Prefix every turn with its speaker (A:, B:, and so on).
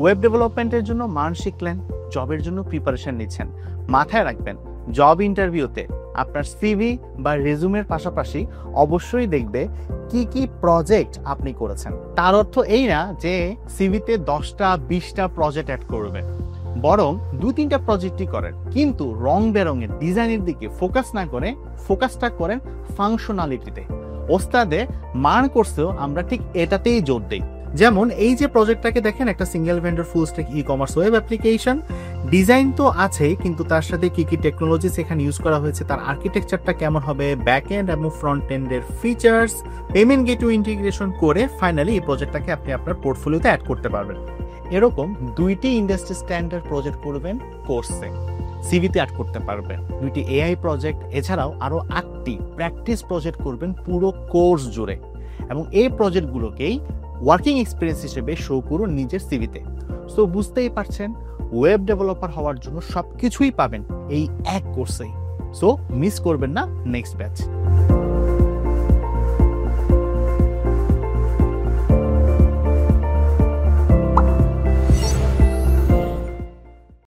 A: Web ডেভেলপমেন্টের জন্য মান শিখলেন, জবের জন্য প্রিপারেশন নিচ্ছেন। মাথায় রাখবেন, জব ইন্টারভিউতে আপনার সিভি বা রেজুমের পাশাপাশি অবশ্যই দেখবে কি কি প্রজেক্ট আপনি করেছেন। তার অর্থ এই না যে সিভিতে 10টা 20টা প্রজেক্ট অ্যাড করবে, বরং 2-3টা প্রজেক্টই করেন, কিন্তু রং বেরঙের ডিজাইনের দিকে ফোকাস না করে ফোকাসটা করেন ফাংশনালিটিতে। ওস্তাদে মান কোর্সেও আমরা ঠিক এটাতেই জোর দিই। যেমন এই যে প্রজেক্টটাকে দেখেন, একটা single vendor full stack e commerce web application. Design তো আছেই, কিন্তু তার সাথে কি কি টেকনোলজিস এখানে ইউজ করা হয়েছে, তার আর্কিটেকচারটা কেমন হবে, ব্যাক এন্ড এবং ফ্রন্ট এন্ডের ফিচার্স, পেমেন্ট গেটওয়ে ইন্টিগ্রেশন করে ফাইনালি এই প্রজেক্টটাকে আপনি আপনার পোর্টফোলিওতে অ্যাড করতে পারবেন। এরকম 2টি ইন্ডাস্ট্রি স্ট্যান্ডার্ড প্রজেক্ট করবেন কোর্সে, সিভিতে অ্যাড করতে পারবেন। 2টি এআই প্রজেক্ট, এছাড়াও আরো 8টি প্র্যাকটিস প্রজেক্ট করবেন পুরো কোর্স জুড়ে, এবং এই প্রজেক্টগুলোকেই ওয়ার্কিং এক্সপিরিয়েন্স হিসেবে শো করুন নিজের সিভিতে। সো বুঝতেই পারছেন, ওয়েব ডেভেলপার হওয়ার জন্য সবকিছুই পাবেন এই এক কোর্সেই। সো মিস করবেন না নেক্সট ব্যাচ।